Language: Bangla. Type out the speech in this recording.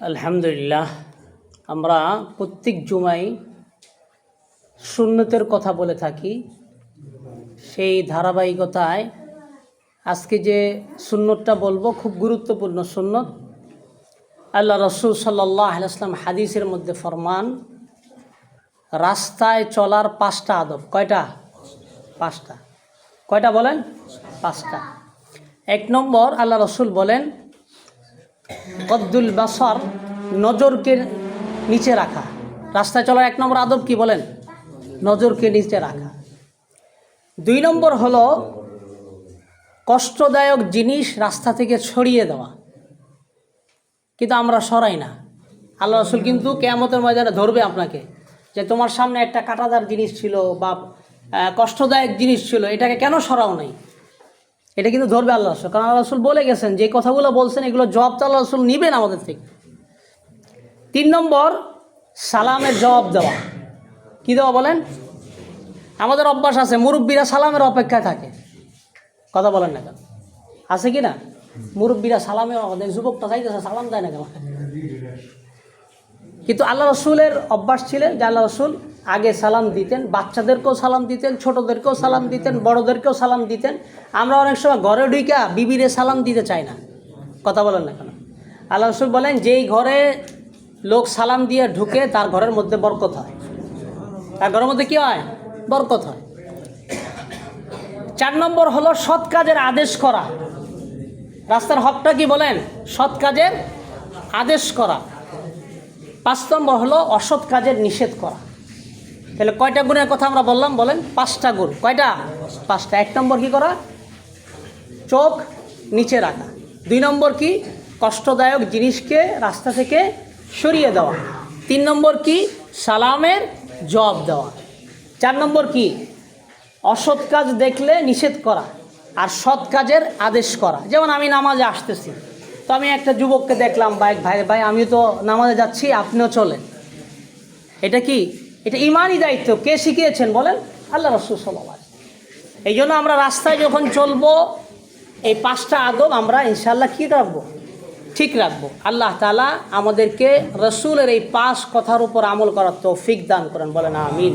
আলহামদুলিল্লাহ, আমরা প্রত্যেক জুমায় সুন্নতের কথা বলে থাকি। সেই ধারাবাহিকতায় আজকে যে সুন্নতটা বলবো খুব গুরুত্বপূর্ণ সুন্নত। আল্লাহ রসুল সাল্লাল্লাহু আলাইহি ওয়াসাল্লাম হাদিসের মধ্যে ফরমান, রাস্তায় চলার 5টা আদব। কয়টা? 5টা। কয়টা বলেন? 5টা। 1 নম্বর, আল্লাহ রসুল বলেন গদ্দুল বাসর, নজরকে নিচে রাখা। রাস্তায় চলার 1 নম্বর আদব কি বলেন? নজরকে নিচে রাখা। 2 নম্বর হলো কষ্টদায়ক জিনিস রাস্তা থেকে ছড়িয়ে দেওয়া, কিন্তু আমরা সরাই না। আল্লাহ রসুল কিন্তু কিয়ামতের ময়দানে ধরবে আপনাকে, যে তোমার সামনে একটা কাঁটাদার জিনিস ছিল বা কষ্টদায়ক জিনিস ছিল, এটাকে কেন সরাও নাই। এটা কিন্তু ধরবে আল্লাহ রসুল, কারণ আল্লাহ রসুল বলে গেছেন যে কথাগুলো বলছেন এগুলো জবাব তো আল্লাহ রসুল নিবেন আমাদের থেকে। 3 নম্বর, সালামের জবাব দেওয়া। কী দেওয়া বলেন? আমাদের অভ্যাস আছে, মুরব্বীরা সালামের অপেক্ষায় থাকে। কথা বলেন না কেন? আছে কি না? মুরব্বীরা সালামের আমাদের যুবকটা চাইতেছে, সালাম দেয় না কেন? কিন্তু আল্লাহ রসুলের অভ্যাস ছিলেন যে আল্লাহ রসুল আগে সালাম দিতেন, বাচ্চাদেরকেও সালাম দিতেন, ছোটদেরকেও সালাম দিতেন, বড়দেরকেও সালাম দিতেন। আমরা অনেক সময় ঘরে ঢুইকা বিবিরে সালাম দিতে চাই না। কথা বলেন না কেন? আল্লাহ রসুল বলেন, যেই ঘরে লোক সালাম দিয়ে ঢুকে তার ঘরের মধ্যে বরকত হয়। তার ঘরের মধ্যে কী হয়? বরকত হয়। 4 নম্বর হলো সৎ কাজের আদেশ করা। রাস্তার হকটা কি বলেন? সৎ কাজের আদেশ করা। 5 নম্বর হলো অসৎ কাজের নিষেধ করা। তাহলে কয়টা গুণের কথা আমরা বললাম বলেন? 5টা গুণ। কয়টা? 5টা। 1 নম্বর কি করা? চোখ নিচে রাখা। 2 নম্বর কি? কষ্টদায়ক জিনিসকে রাস্তা থেকে সরিয়ে দেওয়া। 3 নম্বর কি? সালামের জবাব দেওয়া। 4 নম্বর কি? অসৎ কাজ দেখলে নিষেধ করা আর সৎ কাজের আদেশ করা। যেমন আমি নামাজে আসতেছি, তো আমি একটা যুবককে দেখলাম, ভাই আমিও তো নামাজে যাচ্ছি, আপনিও চলেন। এটা কি? এটা ইমানি দায়িত্ব। কে শিখিয়েছেন বলেন? আল্লাহ রাসূল সাল্লাল্লাহু আলাইহি ওয়াসাল্লাম। এই জন্য আমরা রাস্তায় যখন চলবো এই 5টা আদব আমরা ইনশাআল্লাহ কী রাখবো? ঠিক রাখবো। আল্লাহ তাআলা আমাদেরকে রসুলের এই 5 কথার উপর আমল করার তৌফিক দান করেন, বলেন আমিন।